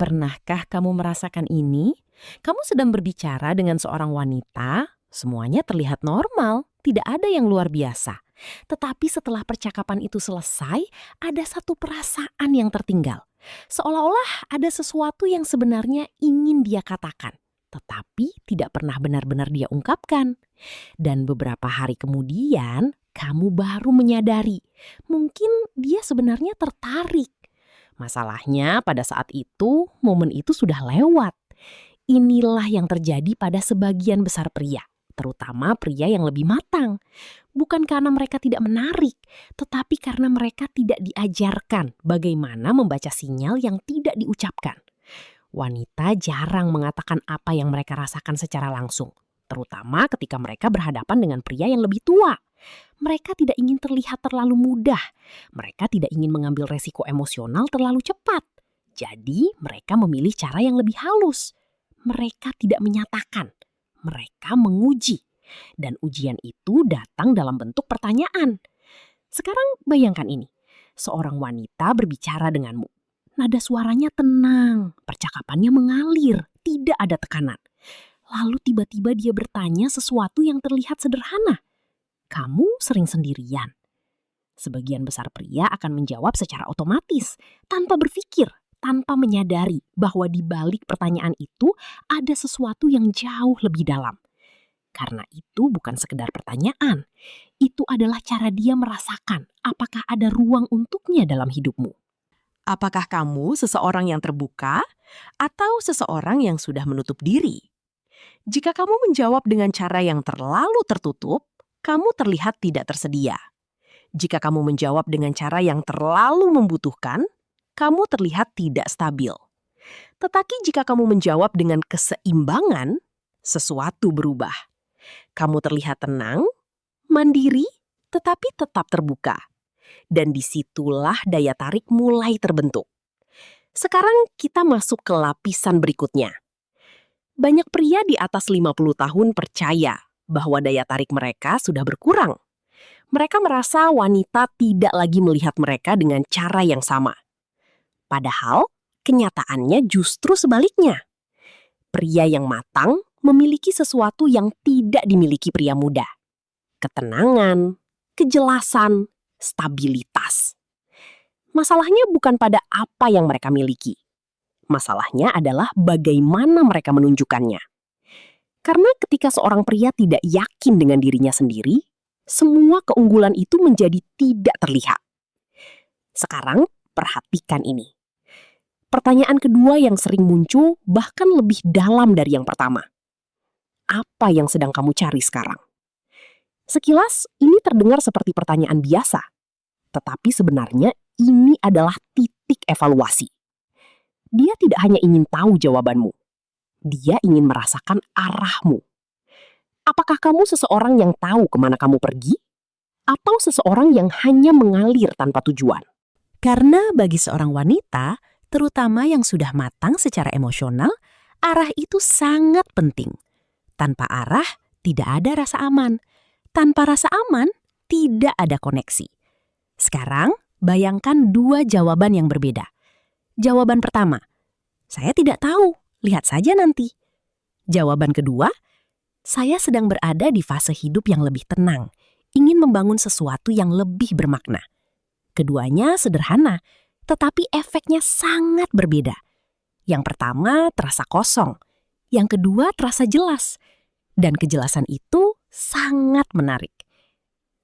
Pernahkah kamu merasakan ini? Kamu sedang berbicara dengan seorang wanita, semuanya terlihat normal, tidak ada yang luar biasa. Tetapi setelah percakapan itu selesai, ada satu perasaan yang tertinggal. Seolah-olah ada sesuatu yang sebenarnya ingin dia katakan, tetapi tidak pernah benar-benar dia ungkapkan. Dan beberapa hari kemudian, kamu baru menyadari, mungkin dia sebenarnya tertarik. Masalahnya pada saat itu, momen itu sudah lewat. Inilah yang terjadi pada sebagian besar pria, terutama pria yang lebih matang. Bukan karena mereka tidak menarik, tetapi karena mereka tidak diajarkan bagaimana membaca sinyal yang tidak diucapkan. Wanita jarang mengatakan apa yang mereka rasakan secara langsung, terutama ketika mereka berhadapan dengan pria yang lebih tua. Mereka tidak ingin terlihat terlalu mudah. Mereka tidak ingin mengambil resiko emosional terlalu cepat. Jadi, mereka memilih cara yang lebih halus. Mereka tidak menyatakan. Mereka menguji. Dan ujian itu datang dalam bentuk pertanyaan. Sekarang bayangkan ini. Seorang wanita berbicara denganmu. Nada suaranya tenang, percakapannya mengalir, tidak ada tekanan. Lalu tiba-tiba dia bertanya sesuatu yang terlihat sederhana. Kamu sering sendirian? Sebagian besar pria akan menjawab secara otomatis, tanpa berpikir, tanpa menyadari bahwa di balik pertanyaan itu ada sesuatu yang jauh lebih dalam. Karena itu bukan sekedar pertanyaan, itu adalah cara dia merasakan apakah ada ruang untuknya dalam hidupmu. Apakah kamu seseorang yang terbuka atau seseorang yang sudah menutup diri? Jika kamu menjawab dengan cara yang terlalu tertutup, kamu terlihat tidak tersedia. Jika kamu menjawab dengan cara yang terlalu membutuhkan, kamu terlihat tidak stabil. Tetapi jika kamu menjawab dengan keseimbangan, sesuatu berubah. Kamu terlihat tenang, mandiri, tetapi tetap terbuka. Dan disitulah daya tarik mulai terbentuk. Sekarang kita masuk ke lapisan berikutnya. Banyak pria di atas 50 tahun percaya bahwa daya tarik mereka sudah berkurang. Mereka merasa wanita tidak lagi melihat mereka dengan cara yang sama. Padahal, kenyataannya justru sebaliknya. Pria yang matang memiliki sesuatu yang tidak dimiliki pria muda. Ketenangan, kejelasan, stabilitas. Masalahnya bukan pada apa yang mereka miliki. Masalahnya adalah bagaimana mereka menunjukkannya. Karena ketika seorang pria tidak yakin dengan dirinya sendiri, semua keunggulan itu menjadi tidak terlihat. Sekarang, perhatikan ini. Pertanyaan kedua yang sering muncul bahkan lebih dalam dari yang pertama. Apa yang sedang kamu cari sekarang? Sekilas, ini terdengar seperti pertanyaan biasa. Tetapi sebenarnya ini adalah titik evaluasi. Dia tidak hanya ingin tahu jawabanmu. Dia ingin merasakan arahmu. Apakah kamu seseorang yang tahu kemana kamu pergi? Atau seseorang yang hanya mengalir tanpa tujuan? Karena bagi seorang wanita, terutama yang sudah matang secara emosional, arah itu sangat penting. Tanpa arah, tidak ada rasa aman. Tanpa rasa aman, tidak ada koneksi. Sekarang, bayangkan dua jawaban yang berbeda. Jawaban pertama, saya tidak tahu, lihat saja nanti. Jawaban kedua, saya sedang berada di fase hidup yang lebih tenang, ingin membangun sesuatu yang lebih bermakna. Keduanya sederhana, tetapi efeknya sangat berbeda. Yang pertama terasa kosong, yang kedua terasa jelas. Dan kejelasan itu sangat menarik.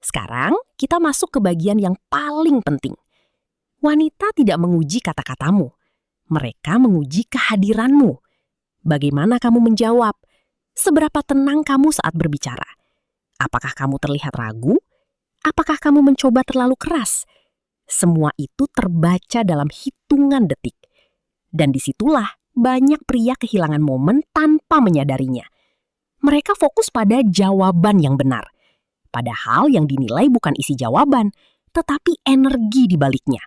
Sekarang kita masuk ke bagian yang paling penting. Wanita tidak menguji kata-katamu. Mereka menguji kehadiranmu. Bagaimana kamu menjawab? Seberapa tenang kamu saat berbicara? Apakah kamu terlihat ragu? Apakah kamu mencoba terlalu keras? Semua itu terbaca dalam hitungan detik. Dan disitulah banyak pria kehilangan momen tanpa menyadarinya. Mereka fokus pada jawaban yang benar. Padahal yang dinilai bukan isi jawaban, tetapi energi di baliknya.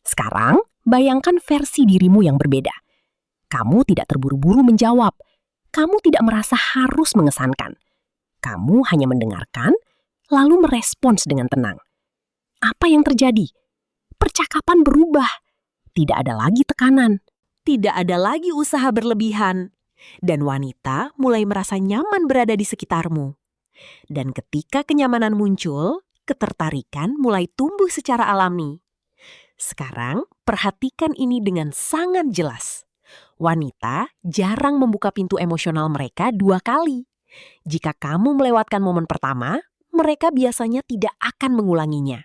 Sekarang, bayangkan versi dirimu yang berbeda. Kamu tidak terburu-buru menjawab. Kamu tidak merasa harus mengesankan. Kamu hanya mendengarkan, lalu merespons dengan tenang. Apa yang terjadi? Percakapan berubah. Tidak ada lagi tekanan. tidak ada lagi usaha berlebihan, dan wanita mulai merasa nyaman berada di sekitarmu. Dan ketika kenyamanan muncul, ketertarikan mulai tumbuh secara alami. Sekarang, perhatikan ini dengan sangat jelas. Wanita jarang membuka pintu emosional mereka 2 kali. Jika kamu melewatkan momen pertama, mereka biasanya tidak akan mengulanginya.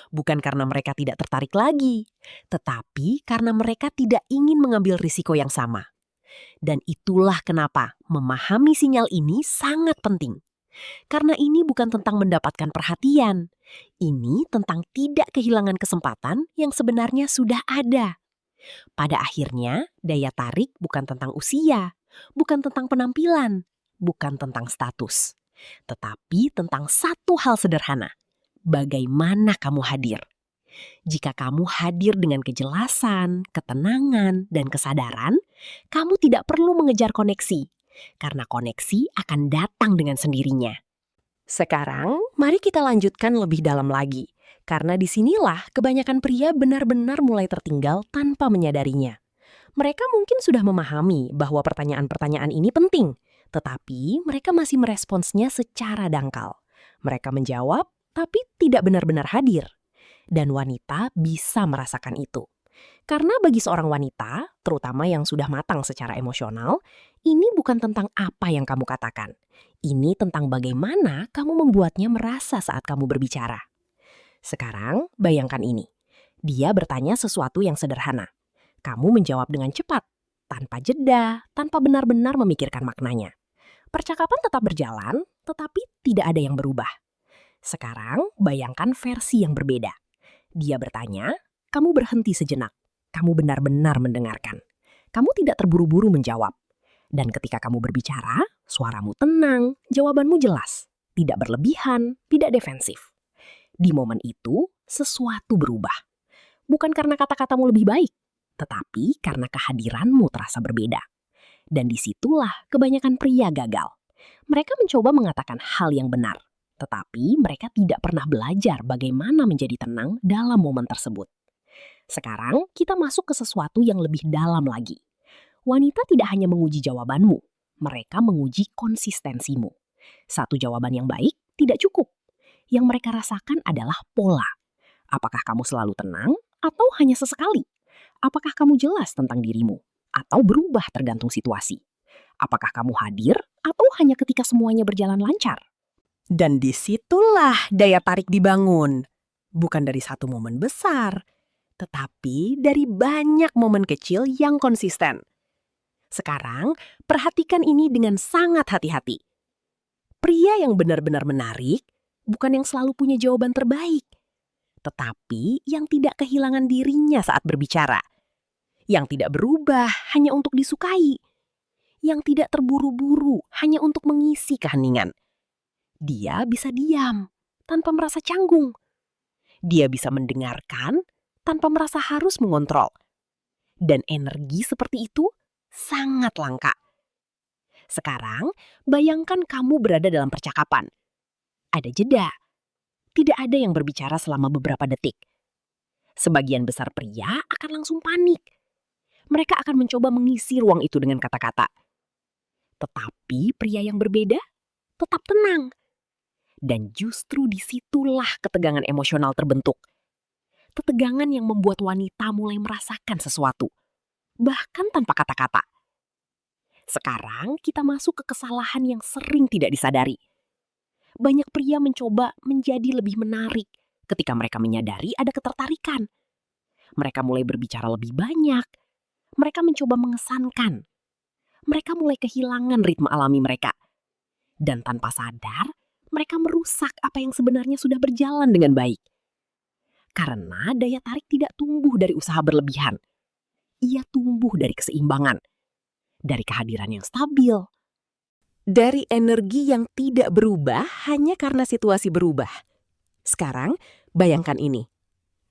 Bukan karena mereka tidak tertarik lagi, tetapi karena mereka tidak ingin mengambil risiko yang sama. Dan itulah kenapa memahami sinyal ini sangat penting. Karena ini bukan tentang mendapatkan perhatian. Ini tentang tidak kehilangan kesempatan yang sebenarnya sudah ada. Pada akhirnya, daya tarik bukan tentang usia, bukan tentang penampilan, bukan tentang status. Tetapi tentang satu hal sederhana. Bagaimana kamu hadir? Jika kamu hadir dengan kejelasan, ketenangan, dan kesadaran, kamu tidak perlu mengejar koneksi, karena koneksi akan datang dengan sendirinya. Sekarang, mari kita lanjutkan lebih dalam lagi, karena disinilah kebanyakan pria benar-benar mulai tertinggal tanpa menyadarinya. Mereka mungkin sudah memahami bahwa pertanyaan-pertanyaan ini penting, tetapi mereka masih meresponsnya secara dangkal. Mereka menjawab, tapi tidak benar-benar hadir. Dan wanita bisa merasakan itu. Karena bagi seorang wanita, terutama yang sudah matang secara emosional, ini bukan tentang apa yang kamu katakan. Ini tentang bagaimana kamu membuatnya merasa saat kamu berbicara. Sekarang, bayangkan ini. Dia bertanya sesuatu yang sederhana. Kamu menjawab dengan cepat, tanpa jeda, tanpa benar-benar memikirkan maknanya. Percakapan tetap berjalan, tetapi tidak ada yang berubah. Sekarang, bayangkan versi yang berbeda. Dia bertanya, kamu berhenti sejenak. Kamu benar-benar mendengarkan. Kamu tidak terburu-buru menjawab. Dan ketika kamu berbicara, suaramu tenang, jawabanmu jelas. Tidak berlebihan, tidak defensif. Di momen itu, sesuatu berubah. Bukan karena kata-katamu lebih baik, tetapi karena kehadiranmu terasa berbeda. Dan disitulah kebanyakan pria gagal. Mereka mencoba mengatakan hal yang benar, tetapi mereka tidak pernah belajar bagaimana menjadi tenang dalam momen tersebut. Sekarang kita masuk ke sesuatu yang lebih dalam lagi. Wanita tidak hanya menguji jawabanmu, mereka menguji konsistensimu. Satu jawaban yang baik tidak cukup. Yang mereka rasakan adalah pola. Apakah kamu selalu tenang atau hanya sesekali? Apakah kamu jelas tentang dirimu atau berubah tergantung situasi? Apakah kamu hadir atau hanya ketika semuanya berjalan lancar? Dan disitulah daya tarik dibangun. Bukan dari satu momen besar, tetapi dari banyak momen kecil yang konsisten. Sekarang, perhatikan ini dengan sangat hati-hati. Pria yang benar-benar menarik bukan yang selalu punya jawaban terbaik, tetapi yang tidak kehilangan dirinya saat berbicara. Yang tidak berubah hanya untuk disukai. Yang tidak terburu-buru hanya untuk mengisi keheningan. Dia bisa diam tanpa merasa canggung. Dia bisa mendengarkan tanpa merasa harus mengontrol. Dan energi seperti itu sangat langka. Sekarang, bayangkan kamu berada dalam percakapan. Ada jeda. Tidak ada yang berbicara selama beberapa detik. Sebagian besar pria akan langsung panik. Mereka akan mencoba mengisi ruang itu dengan kata-kata. Tetapi pria yang berbeda tetap tenang. Dan justru disitulah ketegangan emosional terbentuk. Ketegangan yang membuat wanita mulai merasakan sesuatu, bahkan tanpa kata-kata. Sekarang kita masuk ke kesalahan yang sering tidak disadari. Banyak pria mencoba menjadi lebih menarik ketika mereka menyadari ada ketertarikan. Mereka mulai berbicara lebih banyak. Mereka mencoba mengesankan. Mereka mulai kehilangan ritme alami mereka. Dan tanpa sadar, mereka merusak apa yang sebenarnya sudah berjalan dengan baik. Karena daya tarik tidak tumbuh dari usaha berlebihan. Ia tumbuh dari keseimbangan. Dari kehadiran yang stabil. Dari energi yang tidak berubah hanya karena situasi berubah. Sekarang, bayangkan ini.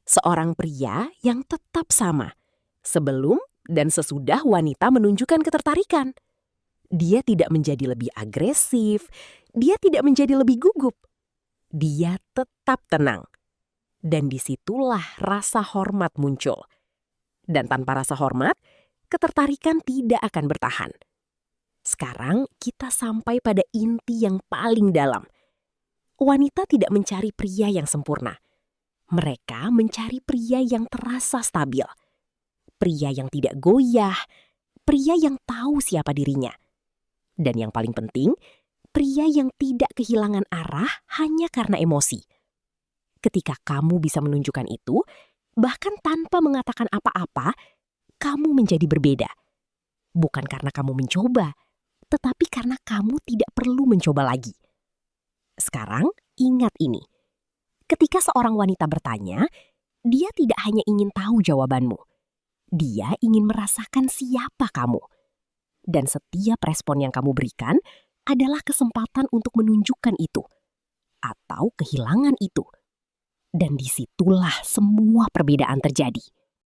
Seorang pria yang tetap sama. Sebelum dan sesudah wanita menunjukkan ketertarikan. Dia tidak menjadi lebih agresif. Dia tidak menjadi lebih gugup. Dia tetap tenang. Dan disitulah rasa hormat muncul. Dan tanpa rasa hormat, ketertarikan tidak akan bertahan. Sekarang kita sampai pada inti yang paling dalam. Wanita tidak mencari pria yang sempurna. Mereka mencari pria yang terasa stabil. Pria yang tidak goyah, pria yang tahu siapa dirinya. Dan yang paling penting, pria yang tidak kehilangan arah hanya karena emosi. Ketika kamu bisa menunjukkan itu, bahkan tanpa mengatakan apa-apa, kamu menjadi berbeda. Bukan karena kamu mencoba, tetapi karena kamu tidak perlu mencoba lagi. Sekarang, ingat ini. Ketika seorang wanita bertanya, dia tidak hanya ingin tahu jawabanmu. Dia ingin merasakan siapa kamu. Dan setiap respon yang kamu berikan adalah kesempatan untuk menunjukkan itu. Atau kehilangan itu. Dan disitulah semua perbedaan terjadi.